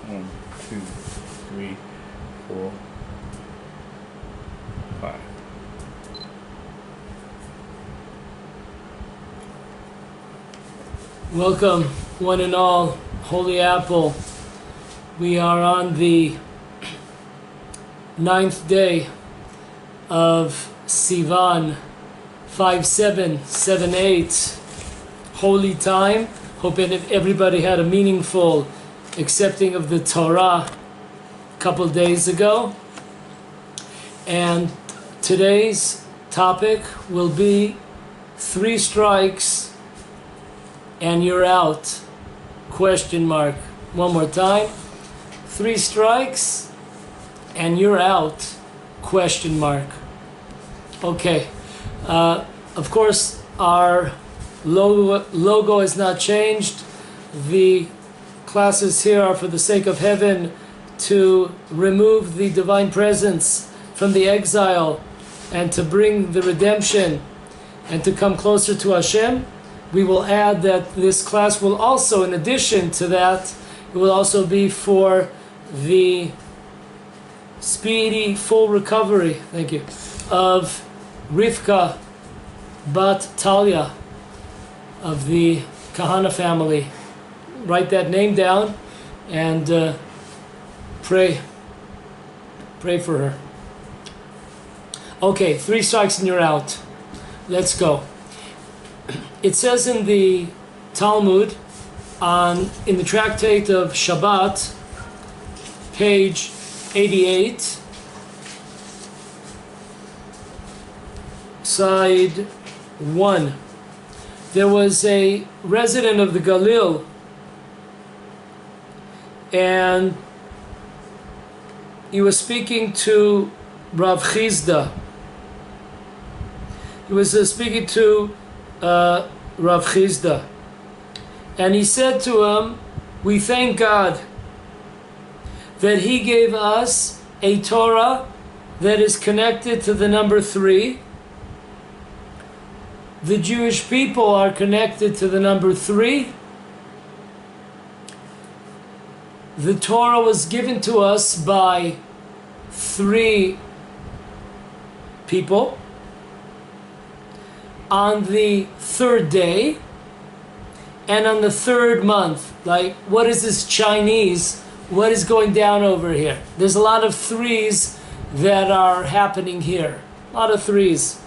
1, 2, 3, 4, 5. Welcome, one and all, Holy Apple. We are on the 9th day of Sivan 5778, holy time. Hoping everybody had a meaningful accepting of the Torah a couple days ago. And today's topic will be 3 strikes and you're out, question mark. One more time, 3 strikes and you're out, question mark. Okay, of course our logo has not changed. The classes here are for the sake of heaven, to remove the divine presence from the exile and to bring the redemption and to come closer to Hashem. We will add that this class will also, in addition to that, it will also be for the speedy full recovery, thank you, of Rivka Bat Talia of the Kahana family. Write that name down and pray for her. Okay, 3 strikes and you're out. Let's go. It says in the Talmud, in the tractate of Shabbat, page 88, side 1. There was a resident of the Galil, and he was speaking to Rav Richter. He was speaking to Rav Richter, and he said to him, we thank God that He gave us a Torah that is connected to the number 3. The Jewish people are connected to the number 3. The Torah was given to us by 3 people on the 3rd day and on the 3rd month. Like, what is this Chinese? What is going down over here? There's a lot of 3s that are happening here. A lot of 3s.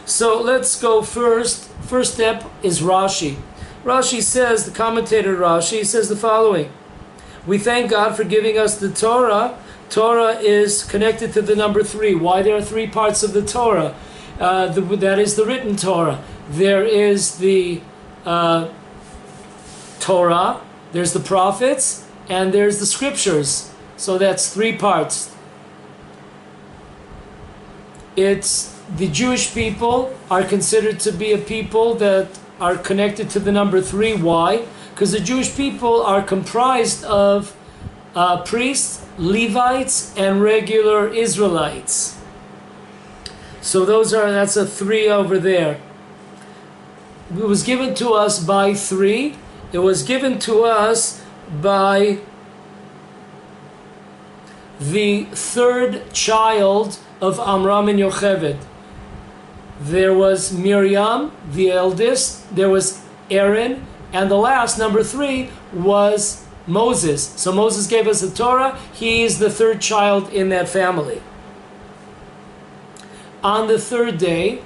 So let's go first. First step is Rashi. Rashi says, the commentator Rashi says the following. We thank God for giving us the Torah. Torah is connected to the number 3. Why there are 3 parts of the Torah? That is the written Torah. There is the Torah, there's the prophets, and there's the scriptures. So that's 3 parts. The Jewish people are considered to be a people that are connected to the number 3. Why? Because the Jewish people are comprised of priests, Levites, and regular Israelites. So that's a 3 over there. It was given to us by 3. It was given to us by the 3rd child of Amram and Yocheved. There was Miriam, the eldest. There was Aaron. And the last, number 3, was Moses. So Moses gave us the Torah. He is the 3rd child in that family. On the 3rd day,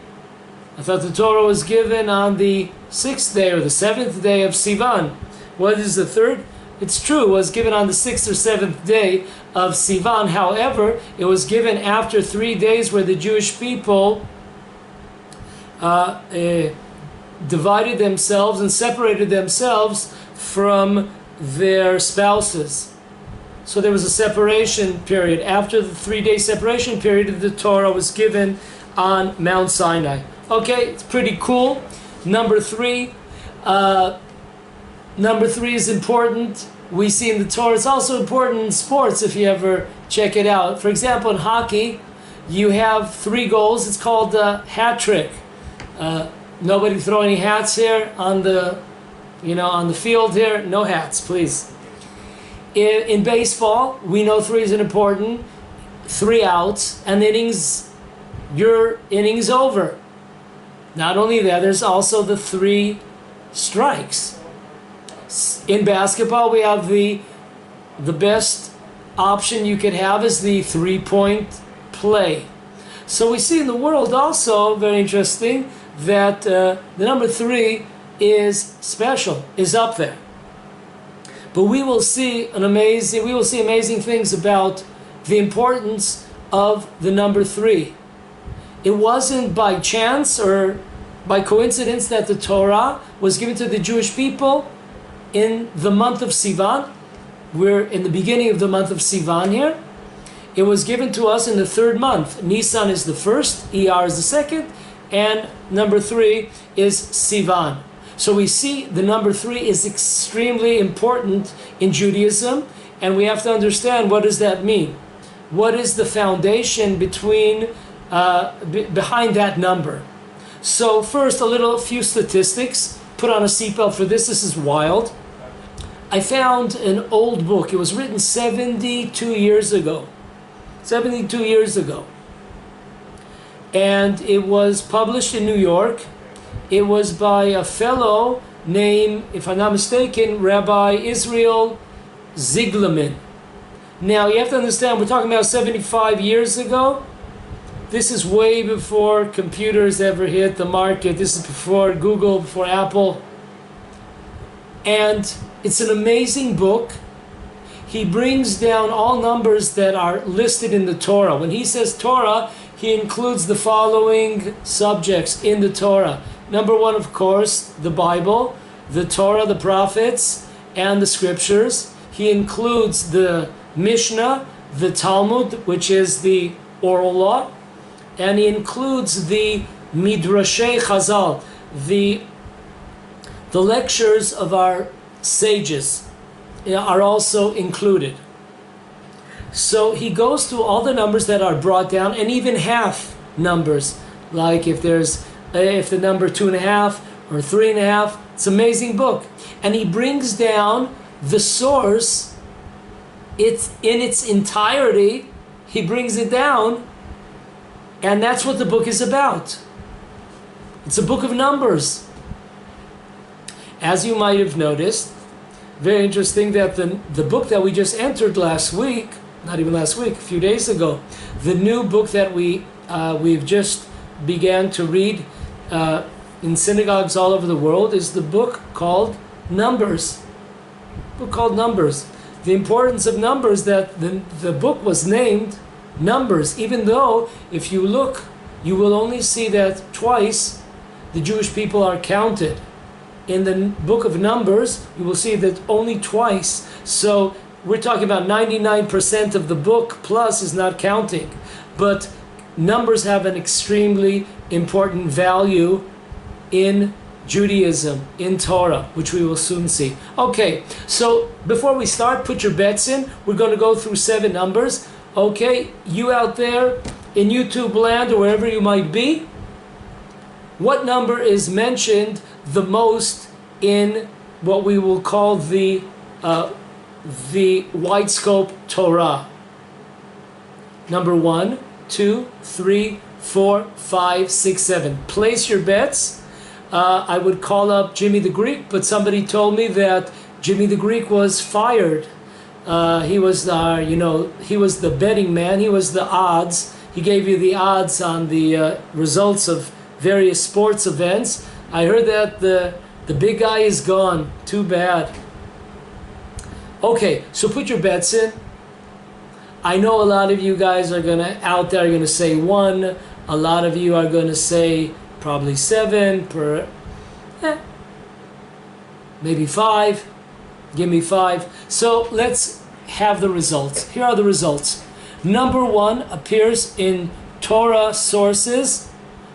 I thought the Torah was given on the 6th day or the 7th day of Sivan. What is the 3rd? It's true, it was given on the 6th or 7th day of Sivan. However, it was given after 3 days where the Jewish people divided themselves and separated themselves from their spouses. So there was a separation period. After the 3-day separation period, the Torah was given on Mount Sinai. Okay, it's pretty cool. Number 3. Number 3 is important. We see in the Torah. It's also important in sports if you ever check it out. For example, in hockey, you have 3 goals. It's called a hat trick. Nobody throw any hats here on the field here. No hats, please. In baseball, we know three is an important, 3 outs, and your innings over. Not only that, there's also the 3 strikes. In basketball, we have the best option you could have is the 3-point play. So we see in the world also, very interesting, that the number 3 is special, is up there. But we will see amazing things about the importance of the number 3. It wasn't by chance or by coincidence that the Torah was given to the Jewish people in the month of Sivan. We're in the beginning of the month of Sivan here. It was given to us in the 3rd month. Nisan is the 1st, Iyar is the 2nd, and number 3 is Sivan. So we see the number 3 is extremely important in Judaism, and we have to understand, what does that mean? What is the foundation behind that number? So first, a few statistics. Put on a seatbelt for this. This is wild. I found an old book. It was written 72 years ago. 72 years ago. And it was published in New York. It was by a fellow named, if I'm not mistaken, Rabbi Israel Ziglaman. Now, you have to understand, we're talking about 75 years ago. This is way before computers ever hit the market. This is before Google, before Apple. And it's an amazing book. He brings down all numbers that are listed in the Torah. When he says Torah, he includes the following subjects in the Torah. Number 1, of course, the Bible, the Torah, the prophets, and the scriptures. He includes the Mishnah, the Talmud, which is the oral law, and he includes the Midrashei Chazal, the lectures of our sages are also included. So he goes through all the numbers that are brought down, and even half numbers, like if the number 2.5 or 3.5. It's an amazing book, and he brings down the source. It's in its entirety. He brings it down, and that's what the book is about. It's a book of numbers. As you might have noticed, very interesting that the book that we just entered last week, not even last week, a few days ago, the new book that we've just began to read in synagogues all over the world is the book called Numbers. Book called Numbers. The importance of numbers, that the book was named Numbers, even though if you look, you will only see that twice the Jewish people are counted. In the book of Numbers, you will see that only twice. So we're talking about 99% of the book plus is not counting. But numbers have an extremely important value in Judaism, in Torah, which we will soon see. Okay, so before we start, put your bets in. We're going to go through 7 numbers. Okay, you out there in YouTube land or wherever you might be, what number is mentioned the most in what we will call the wide scope Torah? Number 1, 2, 3, 4, 5, 6, 7. Place your bets. I would call up Jimmy the Greek, but somebody told me that Jimmy the Greek was fired. He was the betting man. He was the odds. He gave you the odds on the results of various sports events. I heard that the big guy is gone. Too bad. Okay, so put your bets in. I know a lot of you guys are out there are gonna say 1. A lot of you are gonna say probably 7 maybe 5. Give me 5. So let's have the results. Here are the results. Number 1 appears in Torah sources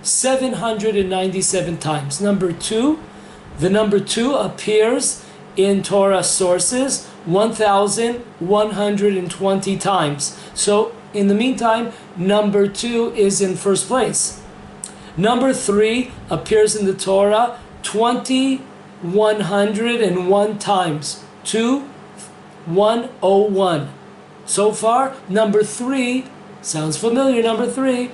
797 times. Number 2, the number 2 appears in Torah sources 1,120 times. So in the meantime, number 2 is in first place. Number 3 appears in the Torah 2,101 times. 2, 101. So far, number 3, sounds familiar, number 3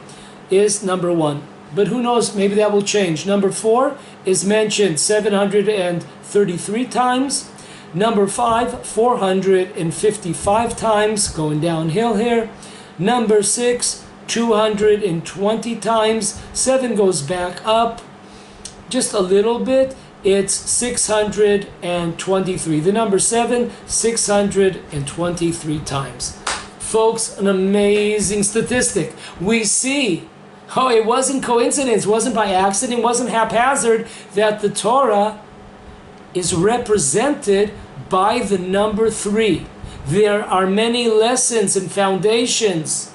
is number 1. But who knows, maybe that will change. Number 4 is mentioned 733 times. Number 5, 455 times, going downhill here. Number 6, 220 times. 7 goes back up just a little bit. It's 623. The number 7, 623 times. Folks, an amazing statistic. We see, it wasn't coincidence, wasn't by accident, wasn't haphazard that the Torah is represented by the number 3. There are many lessons and foundations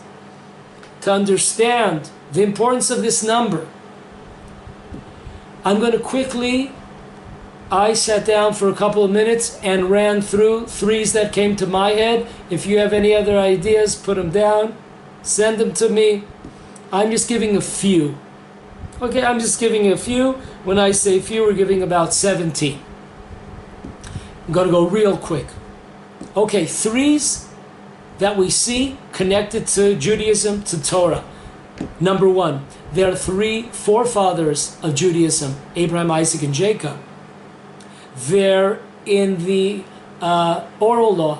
to understand the importance of this number. I'm going to quickly, I sat down for a couple of minutes and ran through 3s that came to my head. If you have any other ideas, put them down, send them to me. I'm just giving a few. Okay, I'm just giving a few. When I say few, we're giving about 17. I'm going to go real quick. Okay, 3s that we see connected to Judaism, to Torah. Number 1, there are 3 forefathers of Judaism, Abraham, Isaac, and Jacob. There, in the oral law,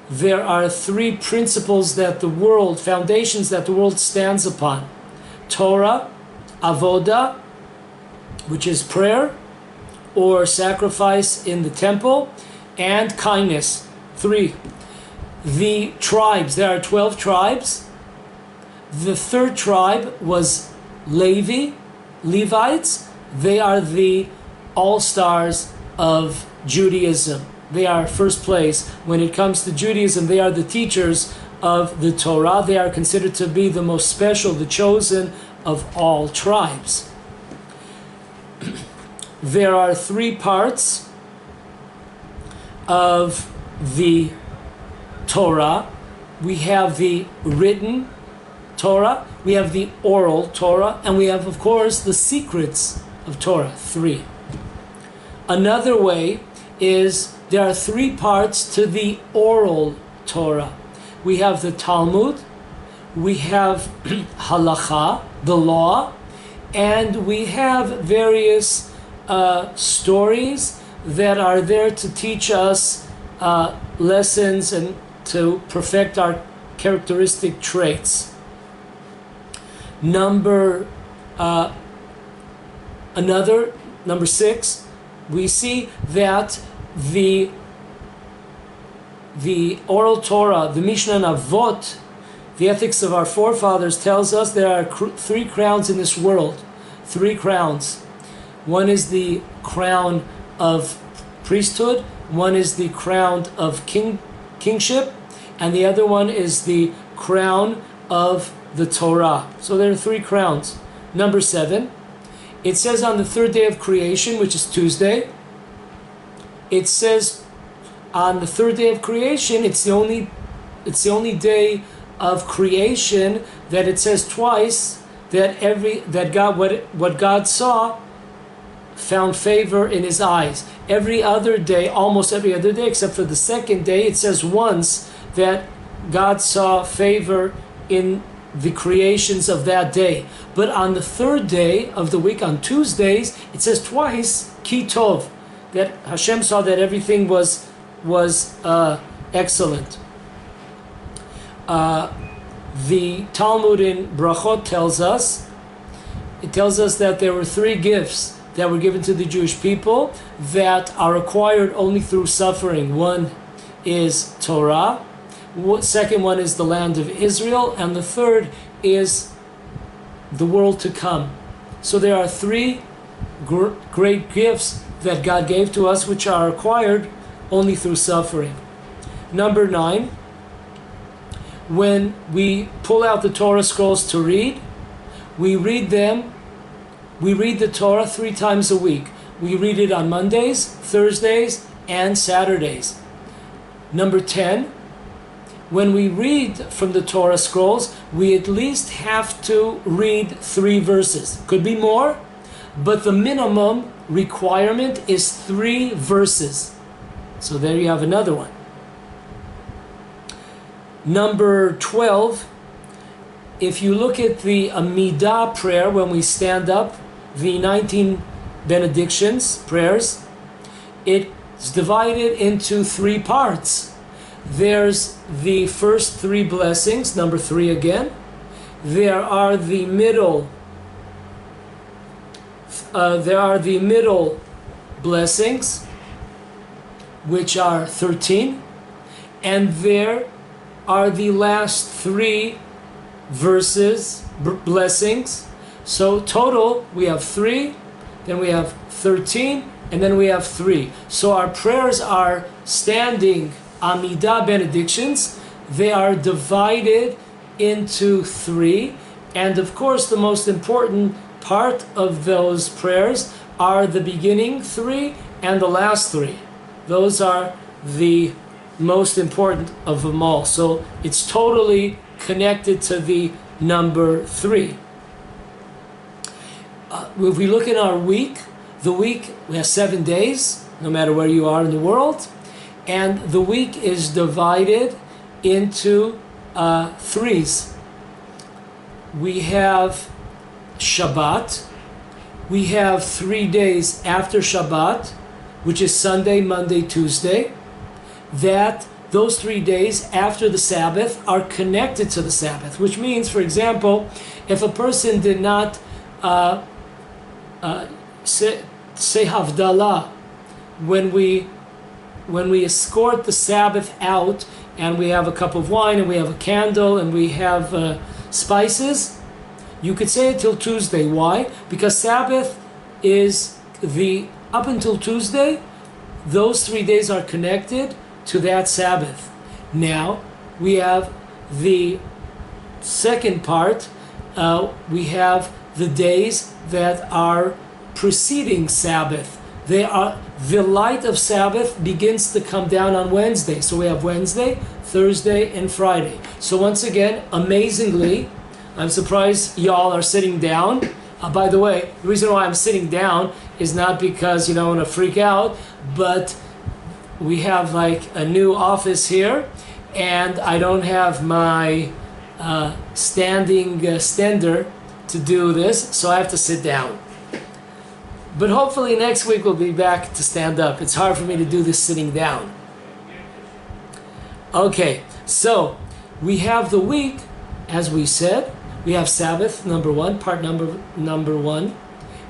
there are 3 principles that the world, foundations that the world stands upon. Torah, avoda, which is prayer or sacrifice in the temple, and kindness. 3. The tribes, there are 12 tribes. The 3rd tribe was Levites. They are the all-stars of Judaism. They are first place. When it comes to Judaism, they are the teachers of the Torah. They are considered to be the most special, the chosen of all tribes. There are 3 parts of the Torah. We have the written Torah, we have the oral Torah, and we have, of course, the secrets of Torah, 3. Another way is there are 3 parts to the oral Torah. We have the Talmud, we have halacha, the law, and we have various stories that are there to teach us lessons and to perfect our characteristic traits. Number 6, we see that the oral Torah, the Mishnah and Avot, the ethics of our forefathers, tells us there are 3 crowns in this world. 3 crowns. One is the crown of priesthood, one is the crown of kingship, and the other one is the crown of the Torah. So there are 3 crowns. Number 7, it says on the 3rd day of creation, which is Tuesday, it says on the 3rd day of creation, it's the only day of creation that it says twice that what God saw found favor in his eyes. Every other day, almost every other day, except for the 2nd day, it says once that God saw favor in the creations of that day. But on the 3rd day of the week, on Tuesdays, it says twice, Ki Tov, that Hashem saw that everything was excellent. The Talmud in Brachot tells us that there were 3 gifts that were given to the Jewish people that are acquired only through suffering. One is Torah, second one is the land of Israel, and the 3rd is the world to come. So there are 3 great gifts that God gave to us which are acquired only through suffering. Number 9, when we pull out the Torah scrolls to read, we read the Torah 3 times a week. We read it on Mondays, Thursdays, and Saturdays. Number 10, when we read from the Torah scrolls, we at least have to read 3 verses. Could be more, but the minimum requirement is 3 verses. So there you have another one. Number 12, if you look at the Amidah prayer when we stand up, the 19 benedictions, prayers, it's divided into 3 parts. There's the first 3 blessings, number 3 again. There are the middle blessings, which are 13, and there are the last 3 verses, blessings. So total we have 3, then we have 13, and then we have 3. So our prayers are standing Amidah benedictions. They are divided into 3, and of course the most important part of those prayers are the beginning 3 and the last 3. Those are the most important of them all. So it's totally connected to the number 3. If we look at our week, the week, we have 7 days, no matter where you are in the world, and the week is divided into 3s. We have Shabbat. We have 3 days after Shabbat, which is Sunday, Monday, Tuesday. Those 3 days after the Sabbath are connected to the Sabbath, which means, for example, if a person did not say Havdalah when we escort the Sabbath out, and we have a cup of wine, and we have a candle, and we have spices, you could say it till Tuesday. Why? Because Sabbath is up until Tuesday, those 3 days are connected to that Sabbath. Now, we have the second part. We have the days that are preceding Sabbath. The light of Sabbath begins to come down on Wednesday. So we have Wednesday, Thursday, and Friday. So once again, amazingly, I'm surprised y'all are sitting down. By the way, the reason why I'm sitting down is not because, I want to freak out, but we have like a new office here, and I don't have my standing stender to do this, so I have to sit down. But hopefully next week we'll be back to stand up. It's hard for me to do this sitting down. Okay, so we have the week, as we said. We have Sabbath, number 1, part number 1.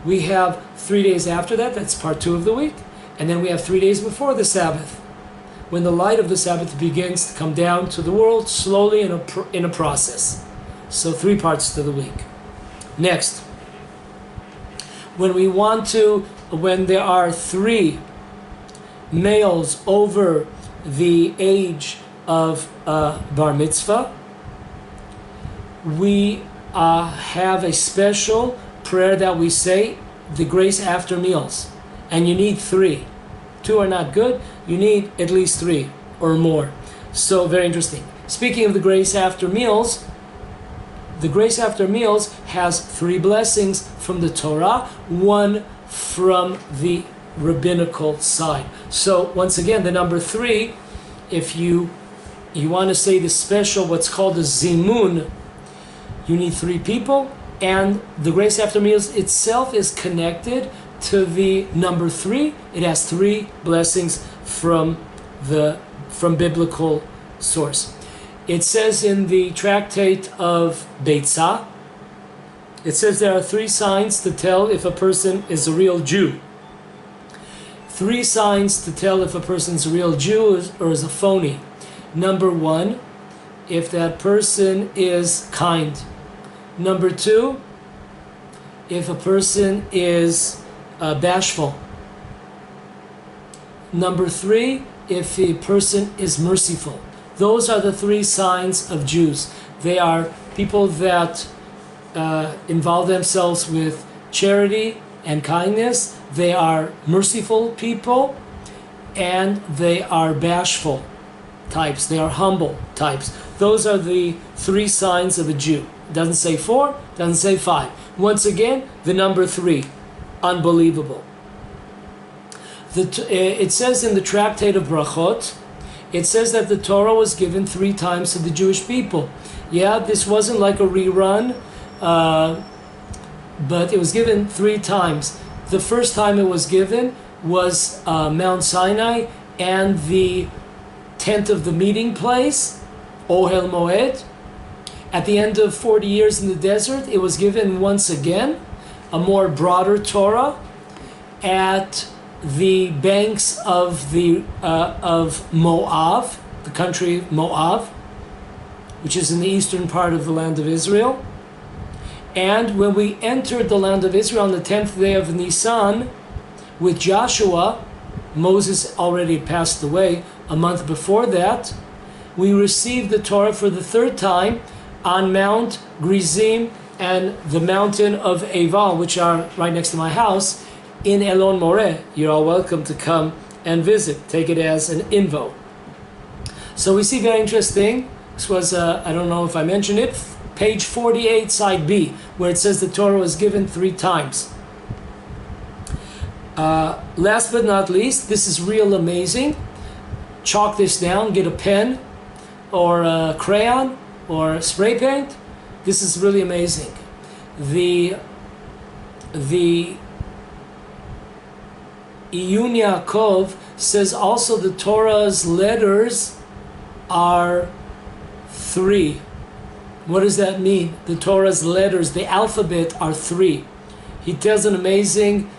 We have 3 days after that, that's part 2 of the week. And then we have 3 days before the Sabbath, when the light of the Sabbath begins to come down to the world slowly in a process. So 3 parts to the week. Next, when there are 3 males over the age of bar mitzvah, we have a special prayer that we say, the grace after meals. And you need 3. 2 are not good. You need at least 3 or more. So very interesting. Speaking of the grace after meals, the grace after meals has 3 blessings from the Torah, 1 from the rabbinical side. So once again, the number 3, if you want to say the special, what's called a zimun, you need 3 people, and the grace after meals itself is connected to the number 3. It has 3 blessings from biblical source. It says in the tractate of Beitzah, it says there are 3 signs to tell if a person is a real Jew. 3 signs to tell if a person's a real Jew or is a phony. Number 1, if that person is kind. Number 2, if a person is bashful. Number 3, if a person is merciful. Those are the 3 signs of Jews. They are people that involve themselves with charity and kindness. They are merciful people, and they are bashful types. They are humble types. Those are the 3 signs of a Jew. It doesn't say 4, doesn't say 5. Once again, the number 3. Unbelievable. It says in the tractate of Brachot, it says that the Torah was given 3 times to the Jewish people. Yeah, this wasn't like a rerun, but it was given 3 times. The first time it was given was Mount Sinai and the tent of the meeting place, Ohel Moed. At the end of 40 years in the desert, it was given once again, a more broader Torah, at the banks of Moab, the country of Moab, which is in the eastern part of the land of Israel. And when we entered the land of Israel on the 10th day of Nisan with Joshua, Moses already passed away a month before that, we received the Torah for the 3rd time on Mount Gerizim and the mountain of Eval, which are right next to my house, in Elon Moreh. You're all welcome to come and visit. Take it as an info. So we see very interesting. This was, I don't know if I mentioned it, page 48, side B, where it says the Torah was given 3 times. Last but not least, this is real amazing. Chalk this down, get a pen or a crayon or spray paint. This is really amazing. The Iyun Yaakov says also the Torah's letters are 3. What does that mean? The Torah's letters, the alphabet, are 3. He does an amazing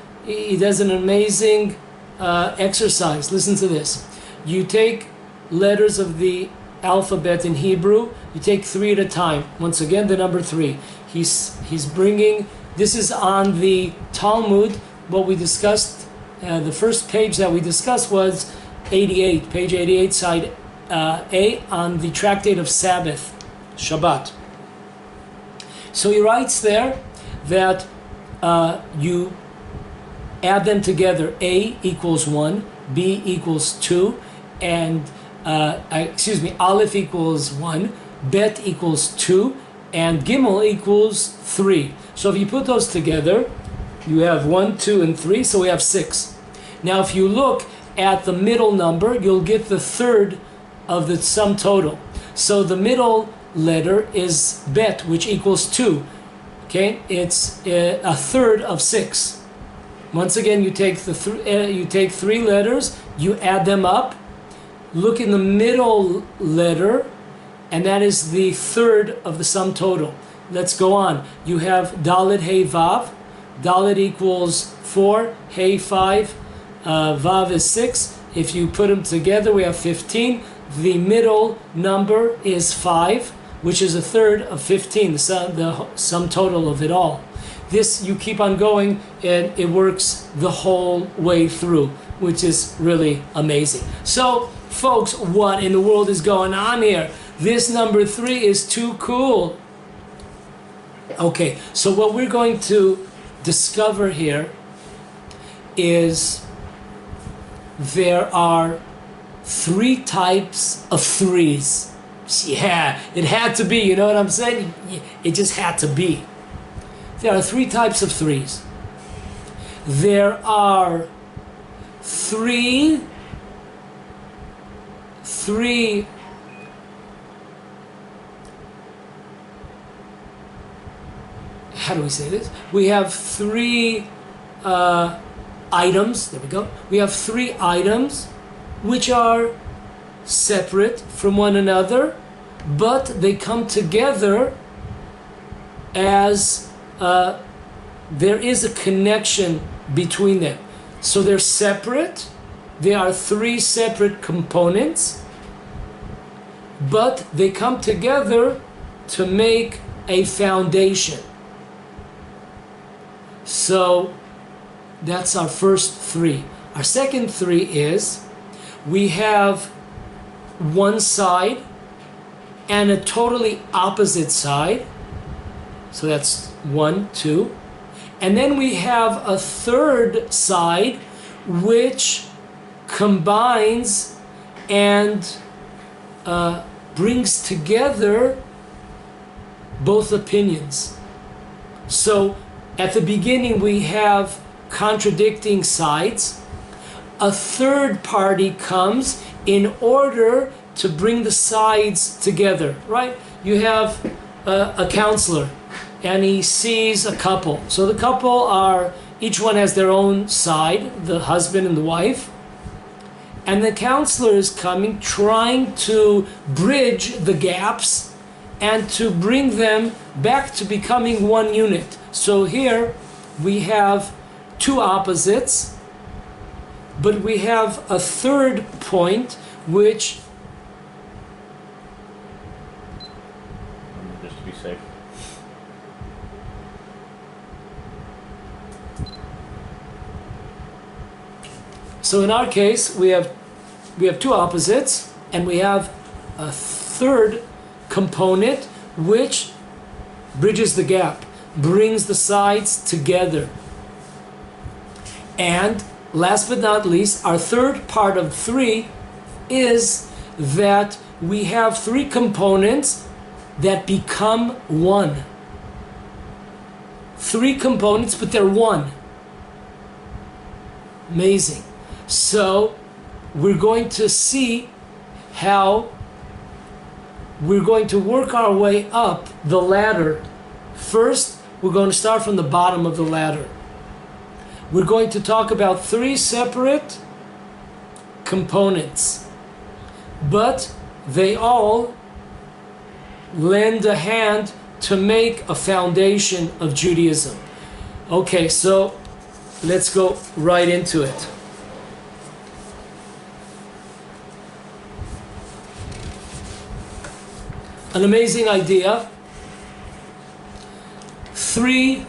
exercise. Listen to this. You take letters of the alphabet in Hebrew, you take 3 at a time. Once again, the number 3. He's bringing, this is on the Talmud. What we discussed, the first page that we discussed was 88, page 88, side A, on the tractate of Sabbath, Shabbat. So he writes there that you add them together. A equals 1, B equals 2, and Aleph equals 1, Bet equals 2, and Gimel equals 3. So if you put those together, you have 1, 2, and 3, so we have 6. Now if you look at the middle number, you'll get the 3rd of the sum total. So the middle letter is Bet, which equals 2. Okay, it's a 1/3 of 6. Once again, you take you take 3 letters, you add them up. Look in the middle letter, and that is the 3rd of the sum total. Let's go on. You have Dalet Hey Vav. Dalet equals 4, Hey 5, Vav is 6. If you put them together, we have 15. The middle number is 5, which is a 1/3 of 15, the sum total of it all. This, you keep on going, and it works the whole way through, which is really amazing. So, folks, what in the world is going on here? This number 3 is too cool. Okay, so what we're going to discover here is there are 3 types of 3s. Yeah, it had to be, you know what I'm saying? It just had to be. There are 3 types of 3s. There are three, how do we say this? We have 3 items, there we go. We have 3 items which are separate from one another, but they come together as there is a connection between them. So they're separate. They are 3 separate components, but they come together to make a foundation. So that's our first 3. Our second 3 is we have one side and a totally opposite side. So that's 1, 2. And then we have a third side which combines and brings together both opinions. So at the beginning we have contradicting sides. A third party comes in order to bring the sides together, right? You have a counselor, and he sees a couple. So the couple are, each one has their own side, the husband and the wife. And the counselor is coming, trying to bridge the gaps and to bring them back to becoming one unit. So here we have two opposites, but we have a third point, which, just to be safe. so in our case, we have two opposites, and we have a third component which bridges the gap, brings the sides together. And last but not least, our third part of 3 is that we have 3 components that become one. 3 components, but they're one. Amazing. So we're going to see how we're going to work our way up the ladder. First, we're going to start from the bottom of the ladder. We're going to talk about 3 separate components, but they all lend a hand to make a foundation of Judaism. Okay, so let's go right into it. An amazing idea. 3,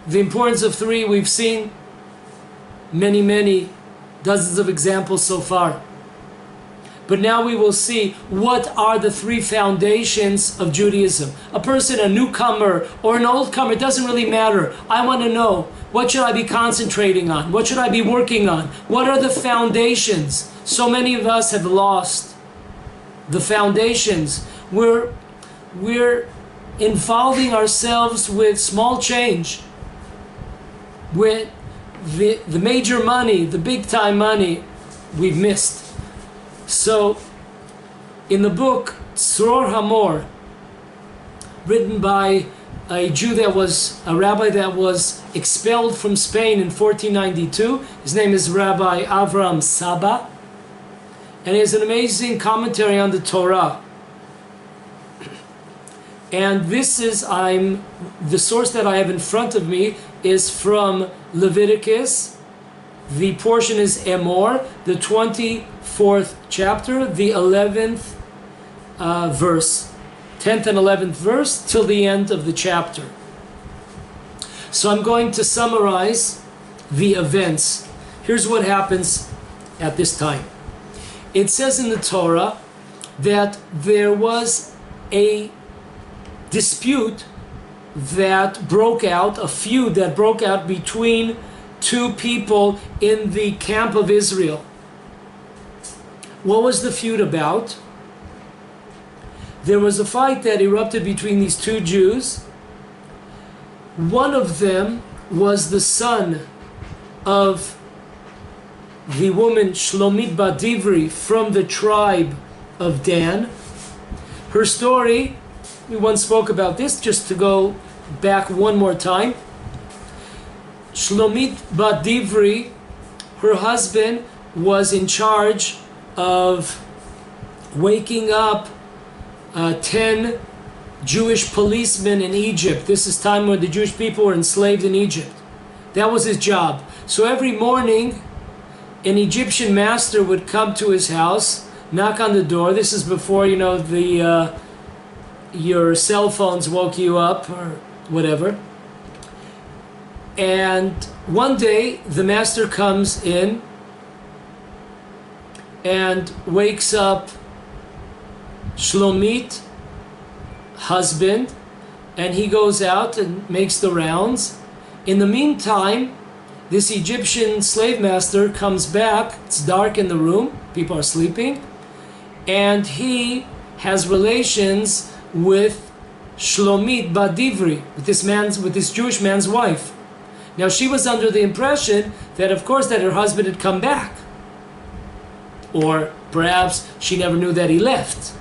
the importance of 3, we've seen many dozens of examples so far. But now we will see what are the 3 foundations of Judaism. A person, a newcomer or an old comer, it doesn't really matter. I want to know, what should I be concentrating on? What should I be working on? What are the foundations? So many of us have lost the foundations. We're involving ourselves with small change, with the major money, the big time money, we've missed. So in the book Tzror Hamor, written by a Jew that was a rabbi that was expelled from Spain in 1492, his name is Rabbi Avram Saba, and he has an amazing commentary on the Torah. And this is, the source that I have in front of me is from Leviticus. The portion is Emor, the 24th chapter, the 11th verse, 10th and 11th verse, till the end of the chapter. So I'm going to summarize the events. Here's what happens at this time. It says in the Torah that there was a dispute that broke out, a feud that broke out between 2 people in the camp of Israel. What was the feud about? There was a fight that erupted between these 2 Jews. One of them was the son of the woman Shlomit Bat Divri from the tribe of Dan. Her story, we once spoke about this, just to go back one more time. Shlomit Bat Divri, her husband, was in charge of waking up 10 Jewish policemen in Egypt. This is time when the Jewish people were enslaved in Egypt. That was his job. So every morning, an Egyptian master would come to his house, knock on the door. This is before, your cell phones woke you up or whatever. And one day, the master comes in and wakes up Shlomit, husband, and he goes out and makes the rounds. In the meantime, this Egyptian slave master comes back. It's dark in the room, people are sleeping, and he has relations with Shlomit Bat Divri, with this Jewish man's wife. Now she was under the impression that, of course, that her husband had come back. Or perhaps she never knew that he left.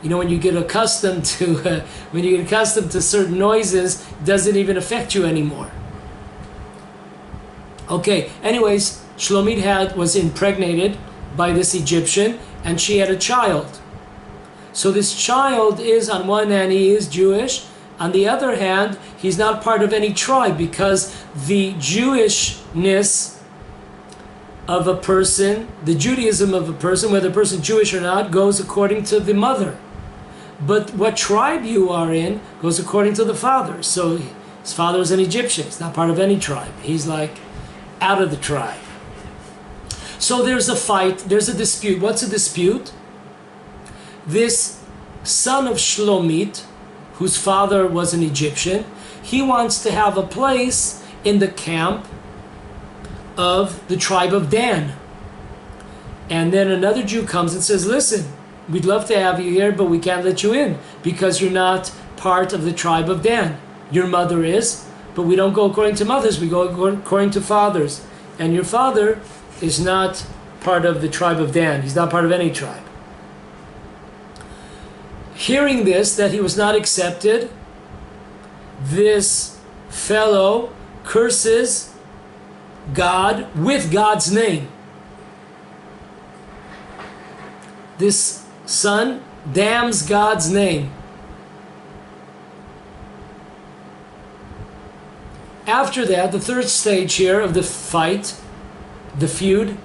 You know, when you get accustomed to certain noises, it doesn't even affect you anymore. Okay, anyways, Shlomit was impregnated by this Egyptian, and she had a child. So this child is, on one hand, he is Jewish. On the other hand, he's not part of any tribe, because the Jewishness of a person, the Judaism of a person, whether a person is Jewish or not, goes according to the mother. But what tribe you are in goes according to the father. So his father is an Egyptian. He's not part of any tribe. He's like out of the tribe. So there's a fight, there's a dispute. What's a dispute? This son of Shlomit, whose father was an Egyptian, he wants to have a place in the camp of the tribe of Dan. And then another Jew comes and says, listen, we'd love to have you here, but we can't let you in because you're not part of the tribe of Dan. Your mother is, but we don't go according to mothers, we go according to fathers. And your father is not part of the tribe of Dan. He's not part of any tribe. Hearing this, that he was not accepted, this fellow curses God with God's name. This son damns God's name. After that, the third stage here of the fight, the feud,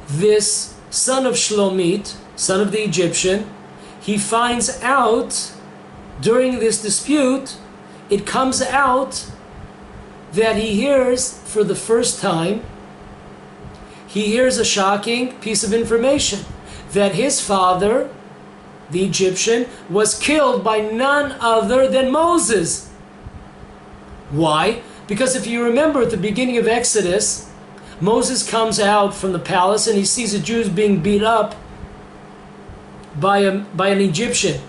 this son of Shlomit, son of the Egyptian, he finds out during this dispute, it comes out that he hears for the first time, he hears a shocking piece of information, that his father, the Egyptian, was killed by none other than Moses. Why? Because if you remember at the beginning of Exodus, Moses comes out from the palace and he sees the Jews being beat up by an Egyptian.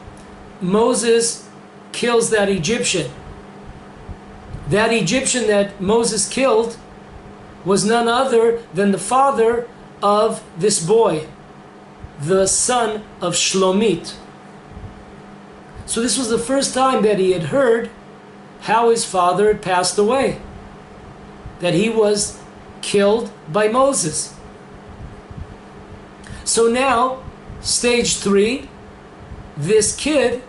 Moses kills that Egyptian. That Egyptian that Moses killed was none other than the father of this boy, the son of Shlomit. So this was the first time that he had heard how his father had passed away, that he was killed by Moses. So now, stage 3, this kid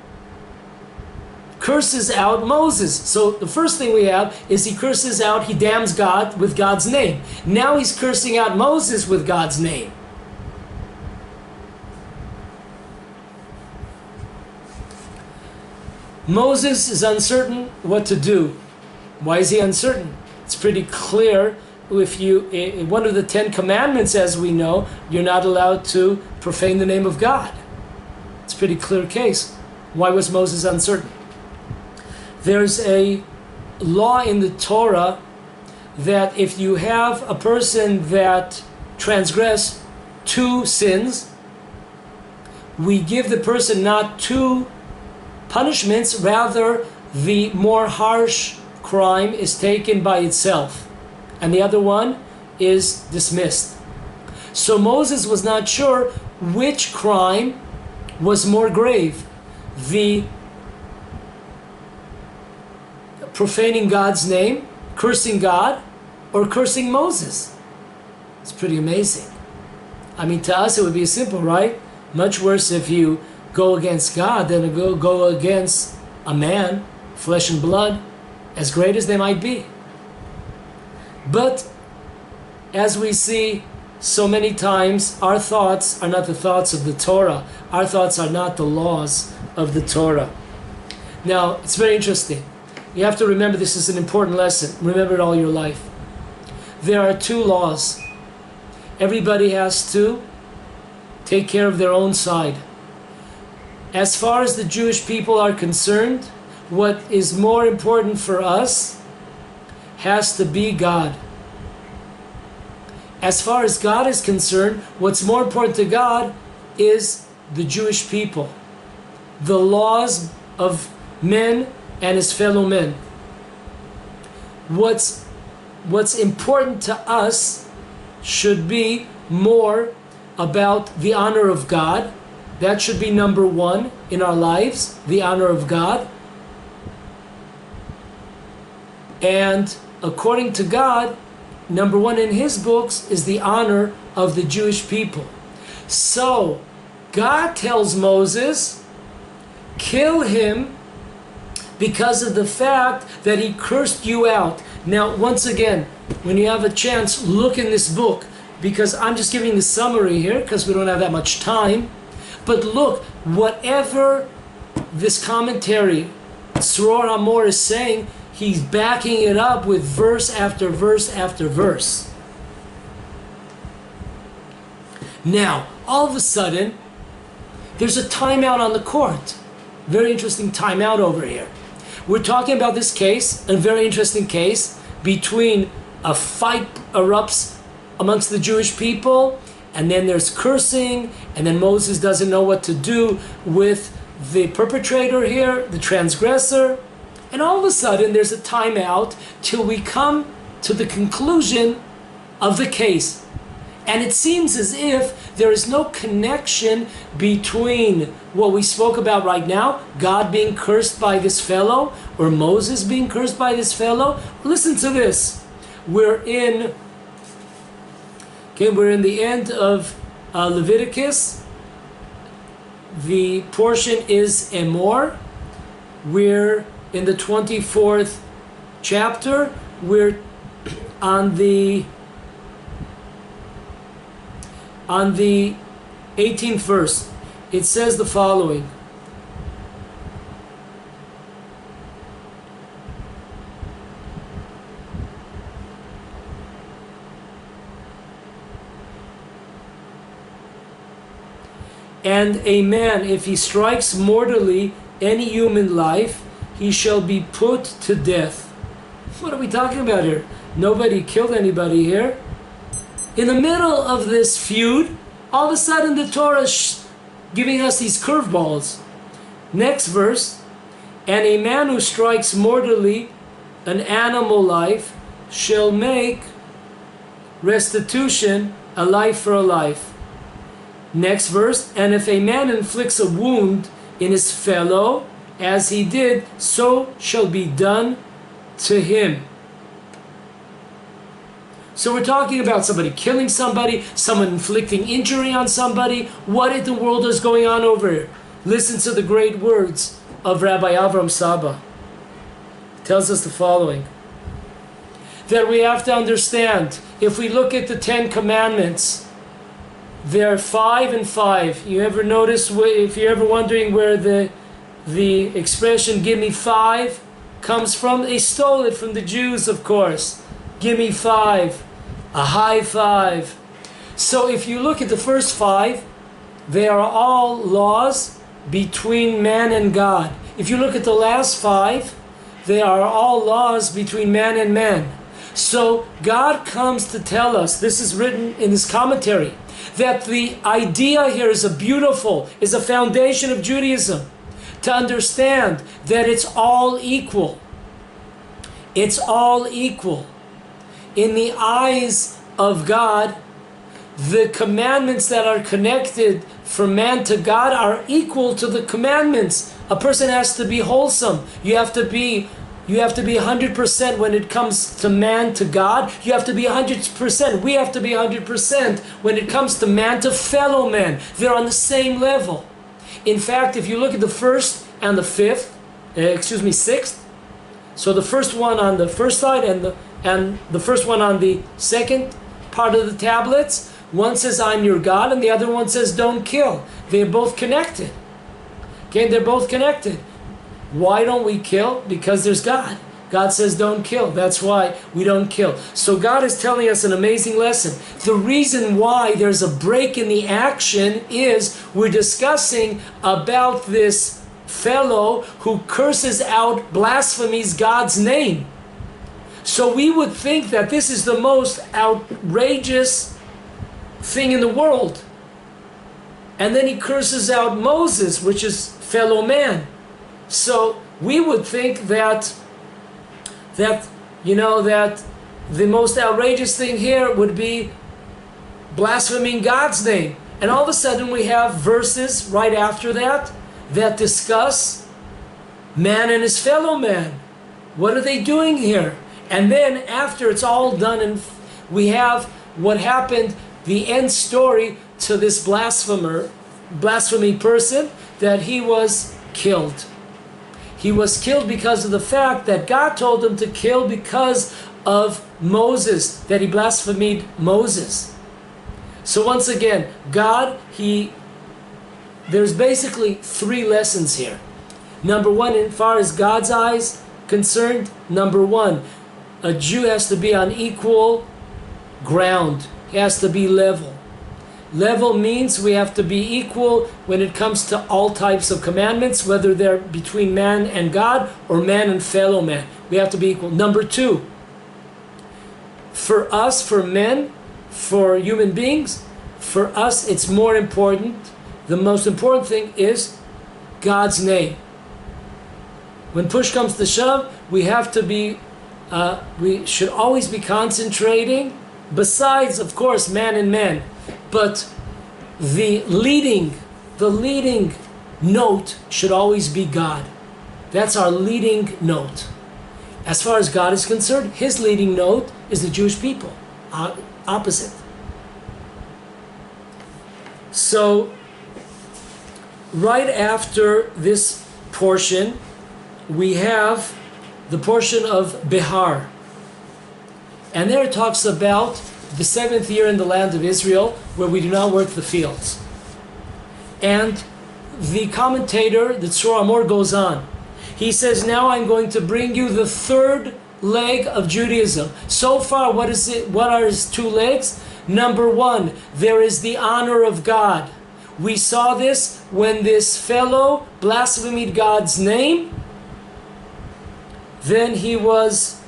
curses out Moses. So the first thing we have is he curses out, he damns God with God's name. Now he's cursing out Moses with God's name. Moses is uncertain what to do. Why is he uncertain? It's pretty clear. If you, one of the 10 commandments, as we know, you're not allowed to profane the name of God. It's a pretty clear case. Why was Moses uncertain? There's a law in the Torah that if you have a person that transgress 2 sins, we give the person not 2 punishments, rather the more harsh crime is taken by itself and the other one is dismissed. So Moses was not sure which crime was more grave, the profaning God's name, cursing God, or cursing Moses. It's pretty amazing. I mean, to us it would be simple, right? Much worse if you go against God than go against a man, flesh and blood, as great as they might be. But as we see so many times, our thoughts are not the thoughts of the Torah. Our thoughts are not the laws of the Torah. Now, it's very interesting. You have to remember, this is an important lesson. Remember it all your life. There are 2 laws. Everybody has to take care of their own side. As far as the Jewish people are concerned, what is more important for us has to be God. As far as God is concerned, what's more important to God is the Jewish people, the laws of men and his fellow men. What's important to us should be more about the honor of God. That should be number one in our lives, the honor of God. And according to God, number one in his books is the honor of the Jewish people. So God tells Moses, kill him because of the fact that he cursed you out. Now, once again, when you have a chance, look in this book, because I'm just giving the summary here because we don't have that much time. But look, whatever this commentary, Sror Amor, is saying, he's backing it up with verse after verse after verse. Now, all of a sudden, there's a timeout on the court. Very interesting timeout over here. We're talking about this case, a very interesting case, between a fight erupts amongst the Jewish people, and then there's cursing, and then Moses doesn't know what to do with the perpetrator here, the transgressor, and all of a sudden there's a timeout till we come to the conclusion of the case. And it seems as if there is no connection between what we spoke about right now, God being cursed by this fellow, or Moses being cursed by this fellow. Listen to this. We're in the end of Leviticus. The portion is Emor. We're in the 24th chapter. We're on the 18th verse. It says the following. And a man, if he strikes mortally any human life, he shall be put to death. What are we talking about here? Nobody killed anybody here. In the middle of this feud, all of a sudden the Torah is giving us these curveballs. Next verse, and a man who strikes mortally an animal life shall make restitution, a life for a life. Next verse, and if a man inflicts a wound in his fellow, as he did, so shall be done to him. So we're talking about somebody killing somebody, someone inflicting injury on somebody. What in the world is going on over here? Listen to the great words of Rabbi Avram Saba. He tells us the following. That we have to understand, if we look at the 10 Commandments, they're 5 and 5. You ever notice, if you're ever wondering where the expression "give me 5" comes from? They stole it from the Jews, of course. Give me 5, a high five. So if you look at the first 5, they are all laws between man and God. If you look at the last 5, they are all laws between man and man. So God comes to tell us, this is written in this commentary, that the idea here is a foundation of Judaism, to understand that it's all equal. It's all equal. In the eyes of God, the commandments that are connected from man to God are equal to the commandments. A person has to be wholesome. You have to be 100% when it comes to man to God. You have to be 100%. We have to be 100% when it comes to man to fellow man. They're on the same level. In fact, if you look at the first and the sixth, so the first one on the first side and the first one on the second part of the tablets, one says I'm your God and the other one says don't kill. They're both connected. Okay, they're both connected. Why don't we kill? Because there's God. God says don't kill. That's why we don't kill. So God is telling us an amazing lesson. The reason why there's a break in the action is we're discussing about this fellow who curses out, blasphemies God's name. So we would think that this is the most outrageous thing in the world. And then he curses out Moses, which is fellow man. So we would think that the most outrageous thing here would be blaspheming God's name. And all of a sudden we have verses right after that that discuss man and his fellow man. What are they doing here? And then after it's all done, and we have what happened, the end story to this blasphemy person, that he was killed. He was killed because of the fact that God told him to kill because of Moses, that he blasphemed Moses. So once again, God, there's basically three lessons here. Number one, as far as God's eyes concerned, number one, a Jew has to be on equal ground. He has to be level. Level means we have to be equal when it comes to all types of commandments, whether they're between man and God or man and fellow man. We have to be equal. Number two, for us, for men, for human beings, for us it's more important. The most important thing is God's name. When push comes to shove, we have to be, we should always be concentrating, besides, of course, man and man. But the leading note should always be God. That's our leading note. As far as God is concerned, his leading note is the Jewish people. Opposite. So, right after this portion, we have the portion of Behar. And there it talks about the 7th year in the land of Israel, where we do not work the fields. And the commentator, the Tzur Amor, goes on. He says, now I'm going to bring you the third leg of Judaism. So far, what is it? What are his two legs? Number one, there is the honor of God. We saw this when this fellow blasphemed God's name. Then he was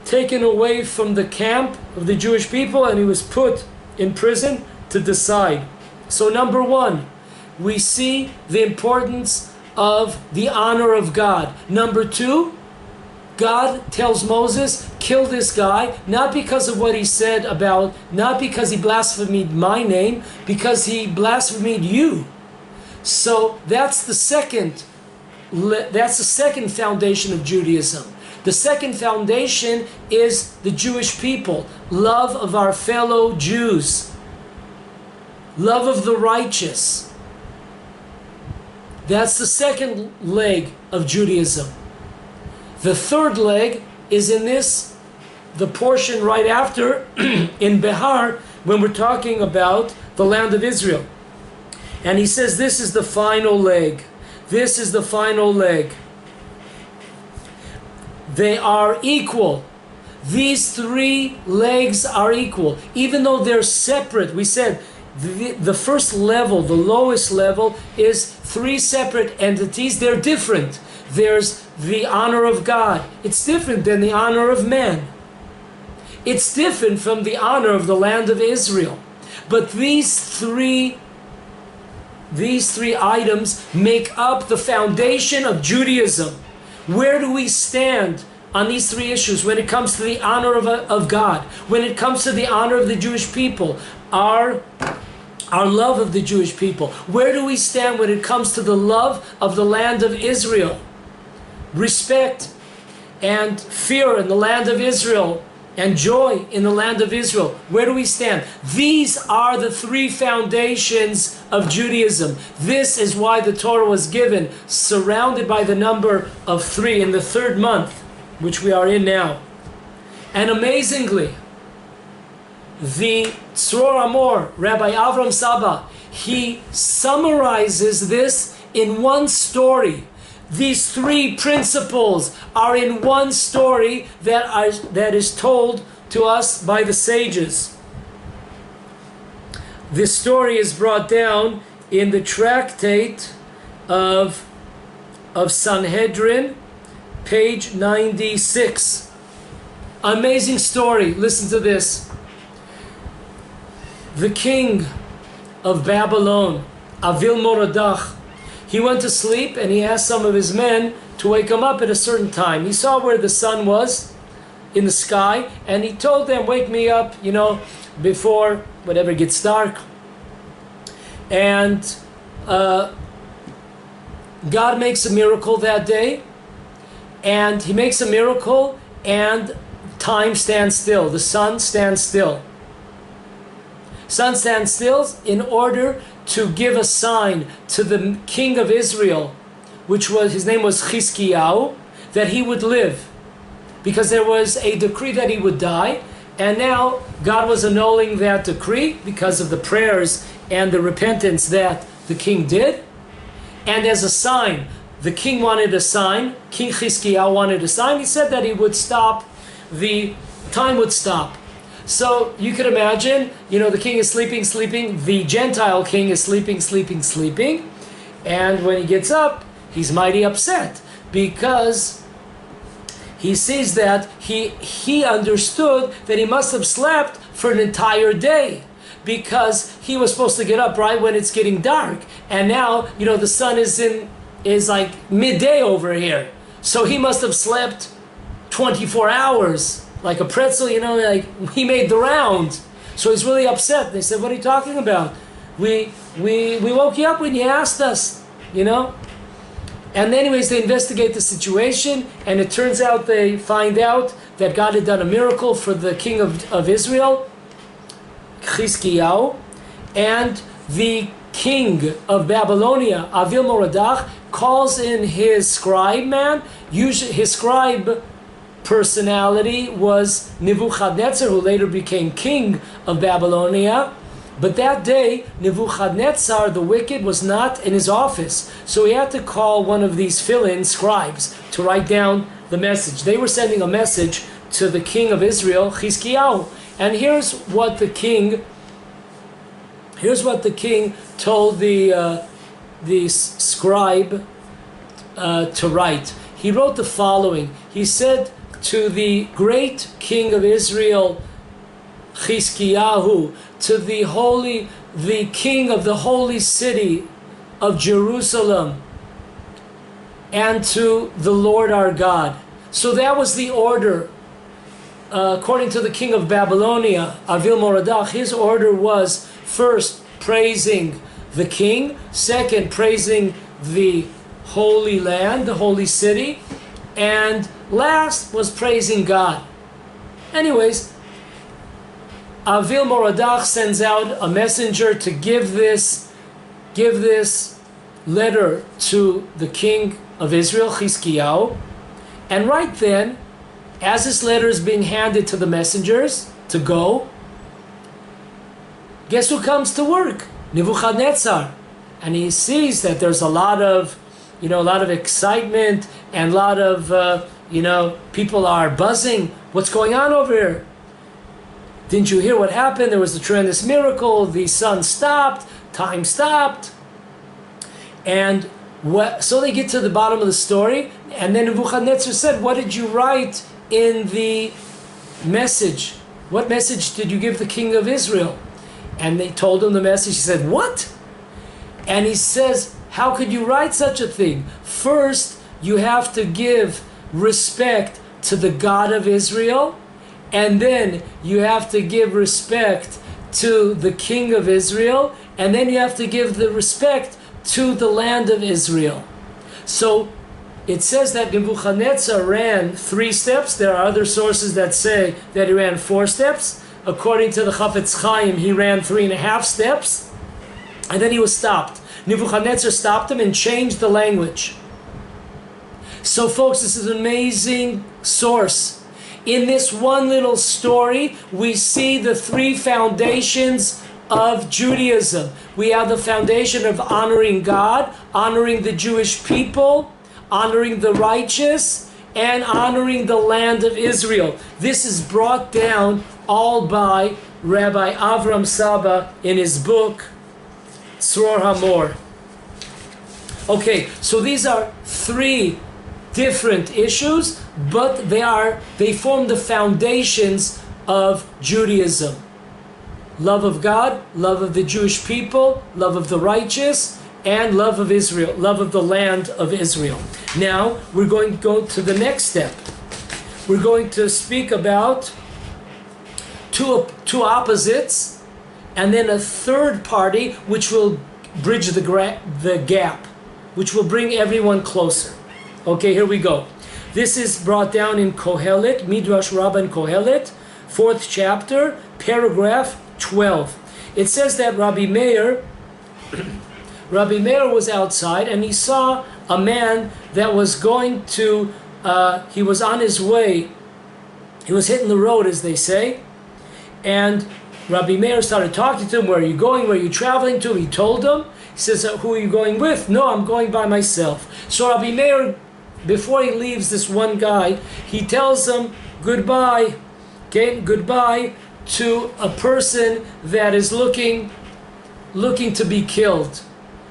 taken away from the camp of the Jewish people and he was put in prison to decide. So number one, we see the importance of the honor of God. Number two, God tells Moses, kill this guy, not because of what he said about, not because he blasphemed my name, because he blasphemed you. So that's the second foundation of Judaism. The second foundation is the Jewish people, love of our fellow Jews, love of the righteous. That's the second leg of Judaism. The third leg is in the portion right after, in Behar, when we're talking about the land of Israel. And he says this is the final leg. This is the final leg. They are equal. These three legs are equal. Even though they're separate, we said the first level, the lowest level, is three separate entities. They're different. There's the honor of God. It's different than the honor of man. It's different from the honor of the land of Israel. But these three items make up the foundation of Judaism. Where do we stand on these three issues when it comes to the honor of God, when it comes to the honor of the Jewish people, our love of the Jewish people? Where do we stand when it comes to the love of the land of Israel? Respect and fear in the land of Israel and joy in the land of Israel. Where do we stand? These are the three foundations of Judaism. This is why the Torah was given, surrounded by the number of 3 in the 3rd month, which we are in now. And amazingly, the Tzur Amor, Rabbi Avram Saba, he summarizes this in one story. These three principles are in one story that is told to us by the sages. This story is brought down in the tractate of Sanhedrin, page 96. Amazing story. Listen to this. The king of Babylon, Avil Moradach, he went to sleep and he asked some of his men to wake him up at a certain time. He saw where the sun was in the sky and he told them, wake me up, before whatever gets dark. And God makes a miracle that day, and he makes a miracle, and time stands still. The sun stands still. Sun stands still in order to give a sign to the king of Israel, his name was Chizkiyahu, that he would live, because there was a decree that he would die, and now God was annulling that decree because of the prayers and the repentance that the king did. And as a sign, the king wanted a sign, King Chizkiyahu wanted a sign. He said that he would stop, the time would stop. So you could imagine, the king is sleeping, the Gentile king is sleeping, and when he gets up, he's mighty upset, because he sees that he understood that he must have slept for an entire day, because he was supposed to get up right when it's getting dark, and now the sun is like midday over here, so he must have slept 24 hours like a pretzel, like he made the rounds. So he's really upset. They said, "What are you talking about? We woke you up when you asked us, And anyways, they investigate the situation, and it turns out they find out that God had done a miracle for the king of Israel, Chizkiyahu, and the king of Babylonia, Avil Moradach, calls in his scribe man. Usually, his scribe personality was Nebuchadnezzar, who later became king of Babylonia. But that day, Nebuchadnezzar, the wicked, was not in his office. So he had to call one of these fill-in scribes to write down the message. They were sending a message to the king of Israel, Chizkiyahu. And here's what the king told the scribe to write. He wrote the following. He said to the great king of Israel, Chizkiyahu, to the king of the holy city of Jerusalem, and to the Lord our God. So that was the order. According to the king of Babylonia, Avil Moradach, his order was first praising the king, second praising the holy land, the holy city, and last was praising God. Anyways, Avil Moradach sends out a messenger to give this letter to the king of Israel, Chizkiyahu. And right then, as this letter is being handed to the messengers to go, guess who comes to work? Nebuchadnezzar. And he sees that there's a lot of excitement, and a lot of, people are buzzing. What's going on over here? Didn't you hear what happened? There was a tremendous miracle. The sun stopped. Time stopped. And so they get to the bottom of the story. And then Nebuchadnezzar said, "What did you write in the message? What message did you give the king of Israel?" And they told him the message. He said, "What?" And he says, "How could you write such a thing? First, you have to give respect to the God of Israel, and then you have to give respect to the king of Israel, and then you have to give the respect to the land of Israel." So it says that Nebuchadnezzar ran 3 steps. There are other sources that say that he ran 4 steps. According to the Chafetz Chaim, he ran 3.5 steps, and then he was stopped. Nebuchadnezzar stopped him and changed the language. So folks, this is an amazing source. In this one little story, we see the 3 foundations of Judaism. We have the foundation of honoring God, honoring the Jewish people, honoring the righteous, and honoring the land of Israel. This is brought down all by Rabbi Avram Saba in his book, Tzror Hamor. Okay, so these are 3 different issues, but they form the foundations of Judaism. Love of God, love of the Jewish people, love of the righteous, and love of Israel, love of the land of Israel. Now, we're going to go to the next step. We're going to speak about two opposites, and then a third party, which will bridge the gap, which will bring everyone closer. Okay, here we go. This is brought down in Kohelet, Midrash Rabbah and Kohelet, 4th chapter, paragraph 12. It says that Rabbi Meir was outside and he saw a man that was going to, he was on his way, he was hitting the road, as they say, and Rabbi Meir started talking to him. Where are you going? Where are you traveling to? He told him. He says, who are you going with? No, I'm going by myself. So Rabbi Meir, before he leaves this one guy, he tells him goodbye, okay, goodbye to a person that is looking to be killed.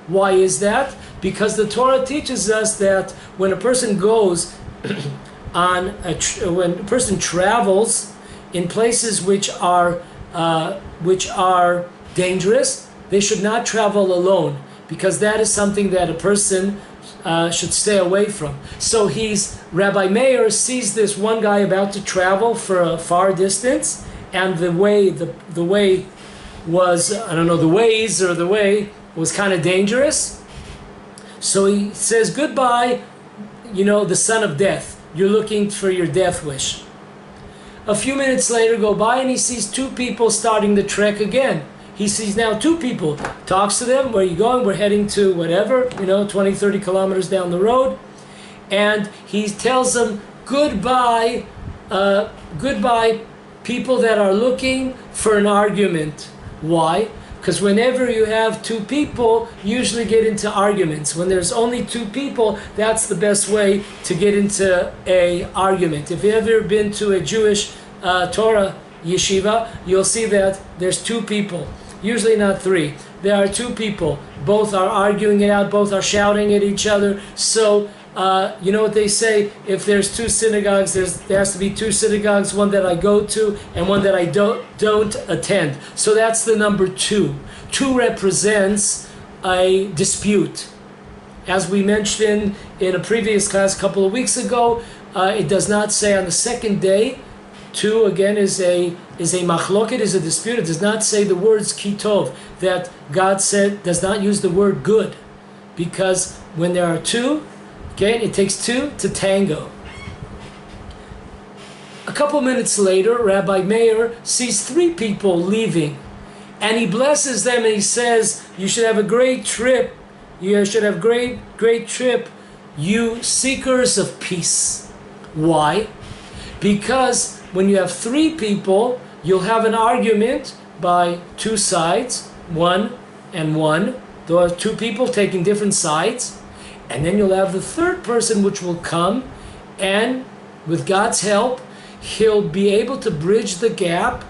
Why is that? Because the Torah teaches us that when a person goes when a person travels in places which are dangerous, they should not travel alone, because that is something that a person should stay away from. So Rabbi Meir sees this one guy about to travel for a far distance, and the way was, I don't know, the way was kind of dangerous. So he says, goodbye, the son of death. You're looking for your death wish. A few minutes later go by and he sees two people starting the trek again. He sees now two people, talks to them, where are you going? We're heading to whatever, 20, 30 kilometers down the road. And he tells them, goodbye, goodbye, people that are looking for an argument. Why? Because whenever you have two people, you usually get into arguments. When there's only two people, that's the best way to get into an argument. If you've ever been to a Jewish Torah yeshiva, you'll see that there's two people, usually not three. There are two people. Both are arguing it out, both are shouting at each other. So, you know what they say, if there's two synagogues, there has to be two synagogues, one that I go to and one that I don't attend. So that's the number 2. 2 represents a dispute. As we mentioned in a previous class a couple of weeks ago, it does not say on the second day. 2 again is a machloket, is a dispute. It does not say the words kitov, that God said does not use the word good, because when there are two, okay, it takes 2 to tango. A couple minutes later, Rabbi Meir sees 3 people leaving, and he blesses them and he says, you should have a great trip. You should have great trip, you seekers of peace. Why? Because when you have 3 people, you'll have an argument by 2 sides, 1 and 1. There are 2 people taking different sides. And then you'll have the third person which will come, and with God's help, he'll be able to bridge the gap,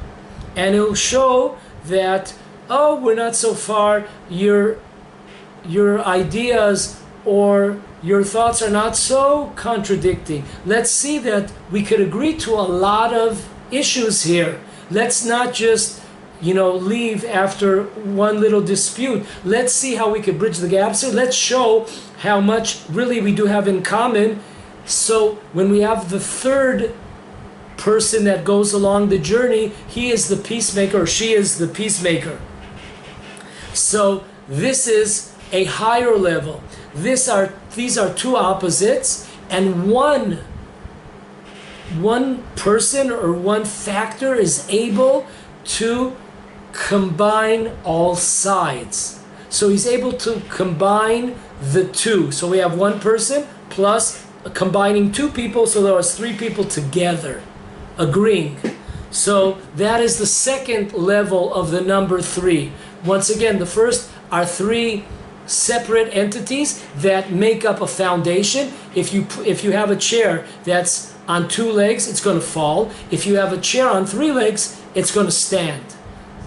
and he'll show that, oh, we're not so far, your ideas or your thoughts are not so contradicting. Let's see that we could agree to a lot of issues here. Let's not just, leave after one little dispute. Let's see how we could bridge the gap. So let's show how much really we do have in common. So when we have the third person that goes along the journey, he is the peacemaker, or she is the peacemaker. So this is a higher level. These are 2 opposites, and one person or one factor is able to combine all sides. So he's able to combine the 2. So we have one person plus combining 2 people, so there was 3 people together agreeing. So that is the second level of the number 3. Once again, the first are 3 separate entities that make up a foundation. If you have a chair that's on 2 legs, it's going to fall. If you have a chair on 3 legs, it's going to stand.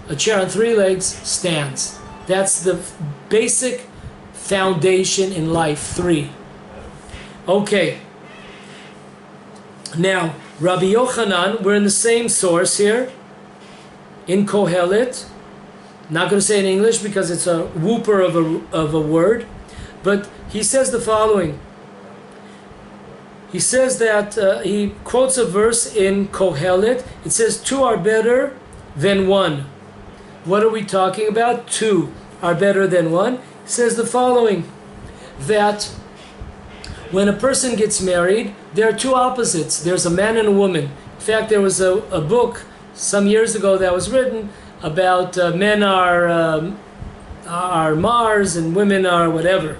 A chair on 3 legs stands. That's the basic foundation in life, 3. Okay. Now, Rabbi Yochanan, we're in the same source here, in Kohelet. Not going to say it in English because it's a whooper of a word, but he says the following. He says that, he quotes a verse in Kohelet. It says, 2 are better than 1. What are we talking about? 2 are better than 1. says the following, that when a person gets married, there are two opposites. There's a man and a woman. In fact, there was a book some years ago that was written about men are Mars and women are whatever.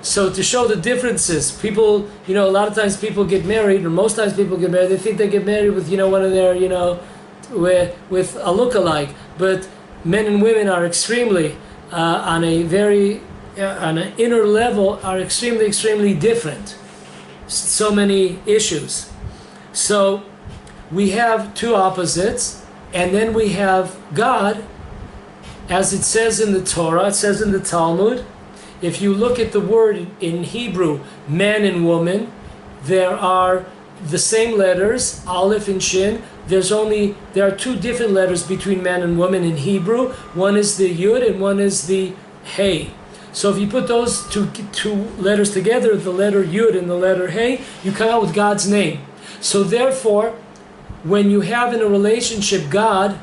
So to show the differences, people, a lot of times people get married, or most times people get married, they think they get married with, one of their, with a look-alike. But men and women are extremely, on an inner level, are extremely, extremely different. So many issues. So we have two opposites, and then we have God, as it says in the Torah, it says in the Talmud. If you look at the word in Hebrew, man and woman, there are the same letters, Aleph and Shin. There are two different letters between man and woman in Hebrew. One is the Yud and one is the Hey. So if you put those two letters together, the letter Yud and the letter Hey, you come out with God's name. So therefore, when you have in a relationship God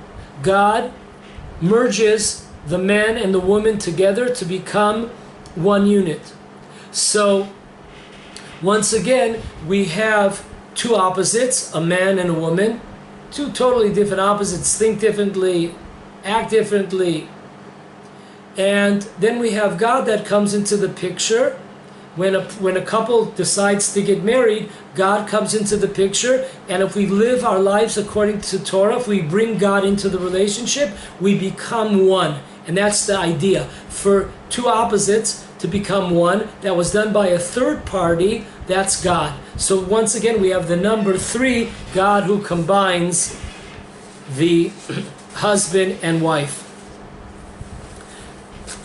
merges the man and the woman together to become one unit. So once again, we have two opposites, a man and a woman, two totally different opposites, think differently, act differently. And then we have God that comes into the picture. When a couple decides to get married, God comes into the picture, and if we live our lives according to Torah, if we bring God into the relationship, we become one. And that's the idea. For two opposites to become one, that was done by a third party, that's God. So once again, we have the number 3, God who combines the husband and wife.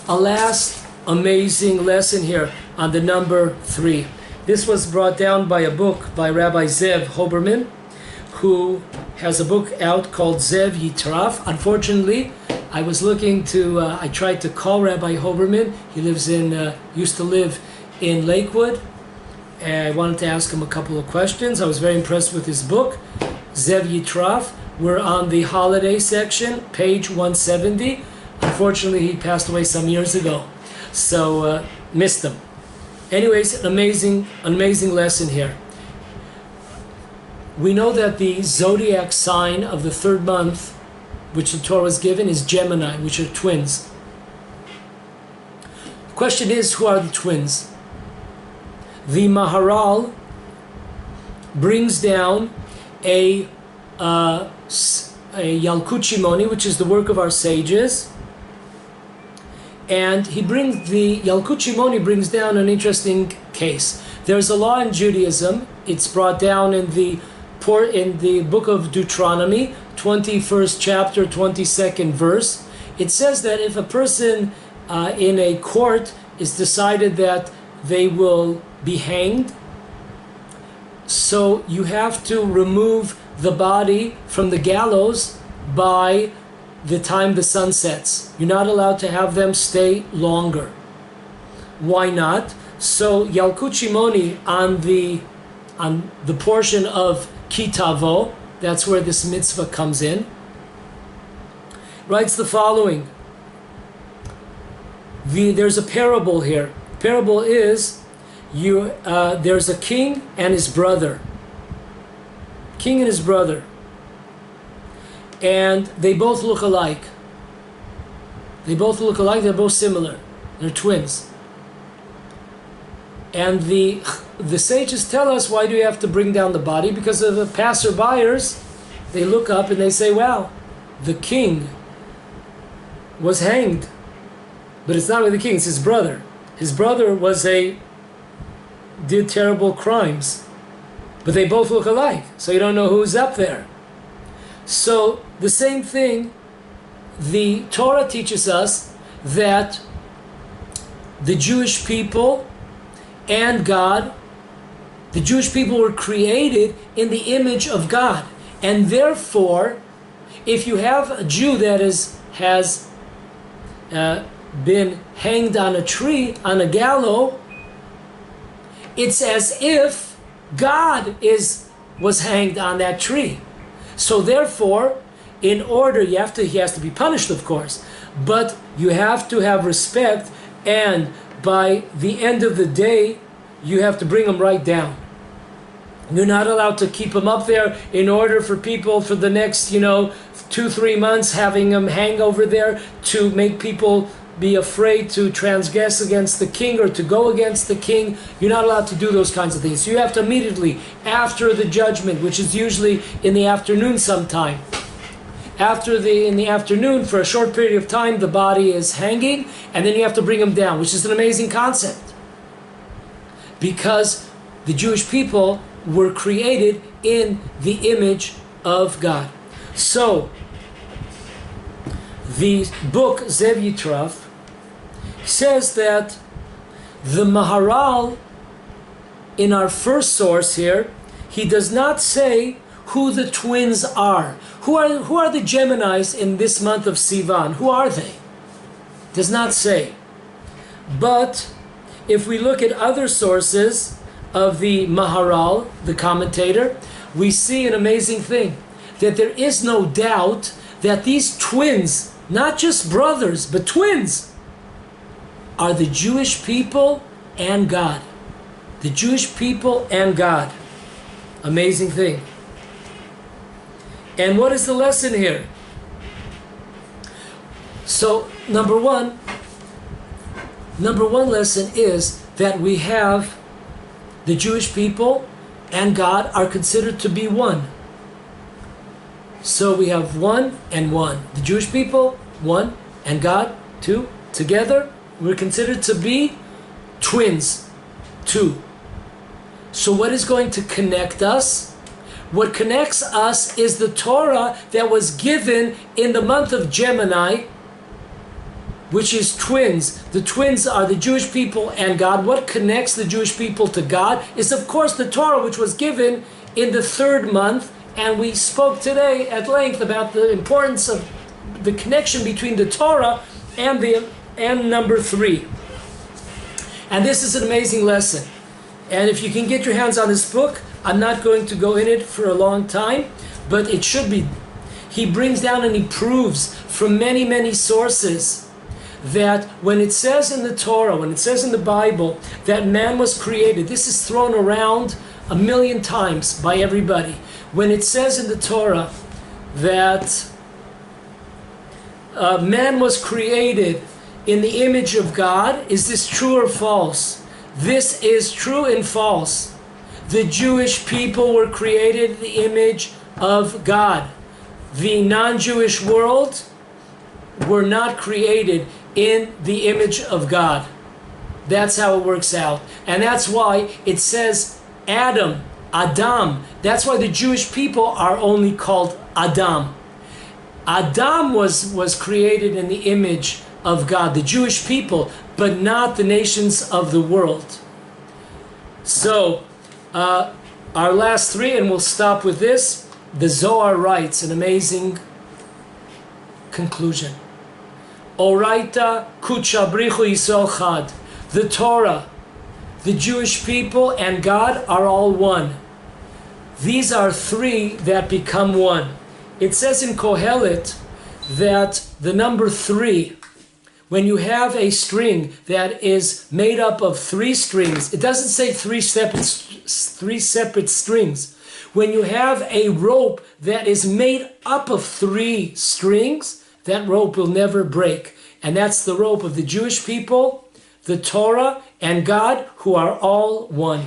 A last amazing lesson here on the number 3. This was brought down by a book by Rabbi Zev Hoberman, who has a book out called Zev Yitraf. Unfortunately, I tried to call Rabbi Hoberman. He used to live in Lakewood. And I wanted to ask him a couple of questions. I was very impressed with his book, Zev Yitraf. We're on the holiday section, page 170. Unfortunately, he passed away some years ago, so missed him. Anyways, an amazing lesson here. We know that the zodiac sign of the 3rd month, which the Torah is given, is Gemini, which are twins. The question is, who are the twins? The Maharal brings down a Yalkut Shimoni, which is the work of our sages. And the Yalkut Shimoni brings down an interesting case. There's a law in Judaism. It's brought down in the book of Deuteronomy, 21st chapter, 22nd verse. It says that if a person in a court is decided that they will be hanged, so you have to remove the body from the gallows by the time the sun sets. You're not allowed to have them stay longer. Why not? So Yalkut Shimoni on the portion of Kitavo, that's where this mitzvah comes in, writes the following. There's a parable here. The parable is there's a king and his brother. King and his brother. And they both look alike. They're both similar. They're twins. And the sages tell us, why do we have to bring down the body? Because of the passerbyers, they look up and they say, wow, the king was hanged. But it's not really the king, it's his brother. His brother did terrible crimes. But they both look alike, so you don't know who's up there. So the same thing, the Torah teaches us that the Jewish people and God, the Jewish people were created in the image of God. And therefore, if you have a Jew that has been hanged on a tree, on a gallows, it's as if God was hanged on that tree. So therefore, he has to be punished, of course, but you have to have respect and by the end of the day, you have to bring them right down. You're not allowed to keep them up there in order for people for the next, 2-3 months, having them hang over there to make people be afraid to transgress against the king or to go against the king. You're not allowed to do those kinds of things. So you have to immediately, after the judgment, which is usually in the afternoon sometime, in the afternoon, for a short period of time, the body is hanging, and then you have to bring them down, which is an amazing concept. Because the Jewish people were created in the image of God. So, the book Zev Yitraf says that the Maharal, in our first source here, he does not say who the twins are. Who are the Geminis in this month of Sivan? Who are they? Does not say. But if we look at other sources of the Maharal, the commentator, we see an amazing thing, that there is no doubt that these twins, not just brothers, but twins, are the Jewish people and God. The Jewish people and God. Amazing thing. And what is the lesson here? So, number one lesson is that we have the Jewish people and God are considered to be one. So we have one and one. The Jewish people, one, and God, two. Together, we're considered to be twins, two. So what is going to connect us? What connects us is the Torah that was given in the month of Gemini, which is twins. The twins are the Jewish people and God. What connects the Jewish people to God is, of course, the Torah, which was given in the third month. And we spoke today at length about the importance of the connection between the Torah and number 3. And this is an amazing lesson. And if you can get your hands on this book, I'm not going to go in it for a long time, but it should be. He brings down and he proves from many, many sources that when it says in the Torah, when it says in the Bible that man was created, this is thrown around a million times by everybody. When it says in the Torah that man was created in the image of God, is this true or false? This is true and false. The Jewish people were created in the image of God. The non-Jewish world were not created in the image of God. That's how it works out. And that's why it says Adam. That's why the Jewish people are only called Adam. Adam was created in the image of God, the Jewish people, but not the nations of the world. So, our last 3, and we'll stop with this. The Zohar writes an amazing conclusion. Oraita kuchabrichu Yisrael chad. The Torah, the Jewish people, and God are all one. These are 3 that become one. It says in Kohelet that the number 3, when you have a string that is made up of 3 strings, it doesn't say 3 separate strings. When you have a rope that is made up of 3 strings, that rope will never break. And that's the rope of the Jewish people, the Torah, and God, who are all one.